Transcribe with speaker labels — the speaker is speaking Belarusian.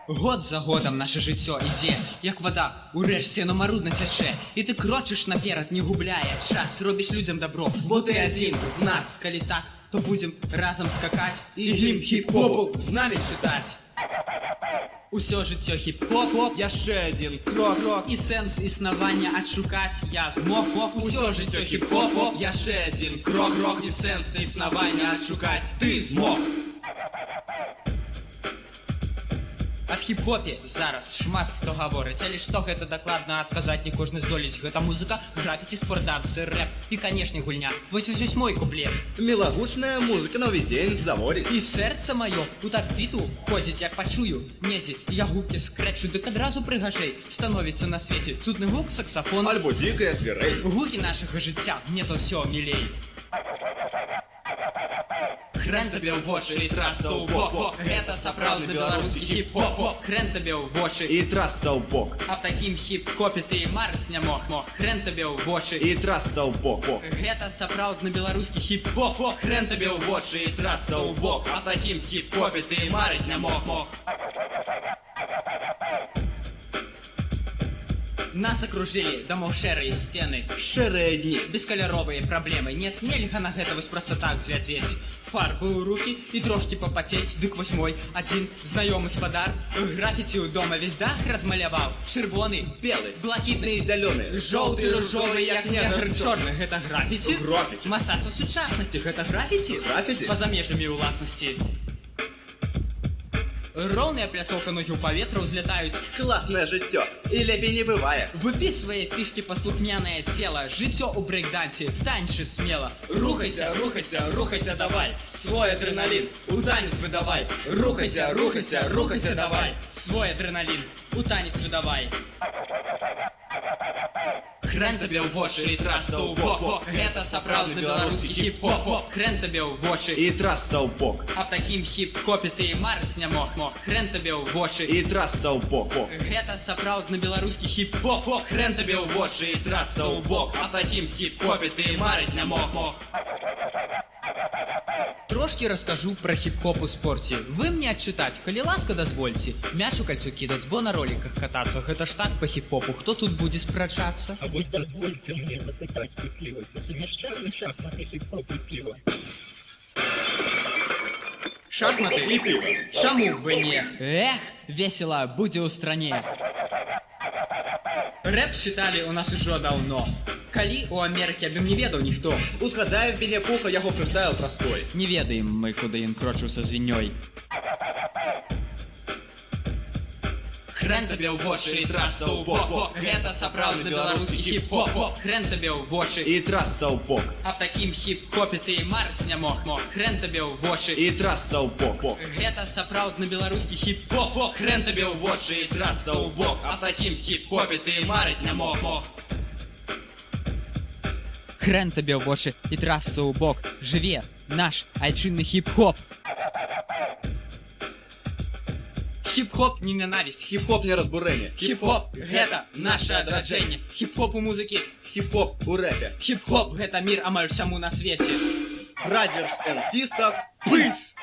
Speaker 1: Год за годом наше життя іде, як вода, урешті на марудно тече. І ти крочиш наперед, не губляє час, робиш людям добро, бо ти один з нас. Коли так, то будем разом скакать і гімн хіп-хопу з нами читать. Усё життя хіп-хоп,
Speaker 2: Я ще один крок.
Speaker 1: і сенс існування відшукать я змог. Усё життя хіп-хоп,
Speaker 2: Я ще один крок.
Speaker 1: і сенс існування відшукать ти змог. Аб хіп-хопе зараз шмат хто гаворыць, але што гэта дакладна адказаць не кожны здолець. Гэта музыка, графіці, спортдансы, рэп і, канешне, гульня. Вось мой куплет.
Speaker 2: Мілагучная музыка новий день заворить.
Speaker 1: І сэрца маё у такбіту ходзіць, як пачую. Недзе я гукі скрэчу, дык адразу прыгажэй становіцца на свеце цудны гук саксафон.
Speaker 2: Альбо дикая звірей.
Speaker 1: Гукі нашага жыцця мне за ўсё мілей. Хрен табе ў вочы і траса ў бок. Гэта сапраўдны беларускі хіп-хоп. Хрен табе ў вочы
Speaker 2: І траса ў бок.
Speaker 1: а в такім хіп-хопе ты марыць не мог. Хрен табе ў вочы
Speaker 2: І траса ў бок.
Speaker 1: гэта сапраўдны беларускі хіп-хоп. Хрен табе ў вочы і траса ў бок. А в такім хіп-хопе ты марыць не мог. Нас окружили домов шэрыя сцены,
Speaker 2: Шэрыя дні.
Speaker 1: бескаляровыя праблемы. Нет, нельга на гэта вось просто так глядзець. Фарбы ў рукі і трошкі папацець. Дык вось мой адзін знаёмы спадар графіці ў дома весь дах размаляваў. Чырвоны,
Speaker 2: Белы,
Speaker 1: блакітны,
Speaker 2: і зялёны.
Speaker 1: жоўты, ружовы, як негр, чорны. Гэта графіці?
Speaker 2: Графіці.
Speaker 1: Мастацтва сучаснасці, гэта графіці?
Speaker 2: Графіці?
Speaker 1: Па-за межамі ўласнасці. Роўная пляцоўка, ногі ў паветра ўзлятаюць.
Speaker 2: Класнае жыццё. І лепей не бывае.
Speaker 1: Выписывая фишки паслухмянае тело, жыццё у брейк-дансе, танчы смело. Рухайся, рухайся, рухайся, давай. Свой адреналин у танец выдавай. Рухайся, рухайся, рухайся, давай. Свой адреналин у танец выдавай. Хрен табе ў вочы і траса ў бок. Гэта сапраўдны беларускі хіп-хоп. Хрен табе ў вочы
Speaker 2: І траса ў бок.
Speaker 1: а в такім хіп-хопе ты марыць не мог. Хрен табе ў вочы
Speaker 2: І траса ў бок.
Speaker 1: гэта сапраўдны беларускі хіп-хоп. Хрен табе ў вочы і траса ў бок. А такім хіп-хопе ты марыць не мог. Трошки раскажу про хіп-хоп у спорце. Вы мне адчытаць, калі ласка дазвольце. Мяч у кальцо кідаць, бо на роліках катацца. Гэта ж так па хіп-хопу, хто тут будзе спрачацца?
Speaker 3: А вось дазвольце мне запытаць пытліва, ці сумяшчальны шахматы хіп-хоп і піва?
Speaker 1: Шахматы
Speaker 2: І піва.
Speaker 1: Чаму б не? Эх, весело будзе ў стране. Рэп считалі у нас ужо даўно. Калі у Амерыкі аб ім не ведаў ніхто.
Speaker 2: Узгадаем Вінні-Пуха, яго фрыстайл простой.
Speaker 1: Не ведаем мы, куды ён крочыў са звінёй. Хрен табе ў вочы і траса ў бок. Гэта сапраўдны беларускі хіп-хоп. Хрен табе ў вочы
Speaker 2: І траса ў бок.
Speaker 1: а в такім хіп-хопе ты марыць не мог. Хрен табе ў вочы
Speaker 2: І траса ў бок.
Speaker 1: гэта сапраўдны беларускі хіп-хоп. Хрен табе ў вочы і траса ў бок. А в такім хіп-хопе ты марыць не мог. Хрен табе ў вочы і траса ў бок. Жыве наш айчынны хіп-хоп. Хіп-хоп не ненавісць.
Speaker 2: Хіп-хоп не разбурэнне.
Speaker 1: Хіп-хоп гэта наше адраджэнне. Хіп-хоп у музыкі.
Speaker 2: Хіп-хоп у рэпе.
Speaker 1: Хіп-хоп гэта мір амаль усяму на свеце.
Speaker 2: Brothers and sisters, peace!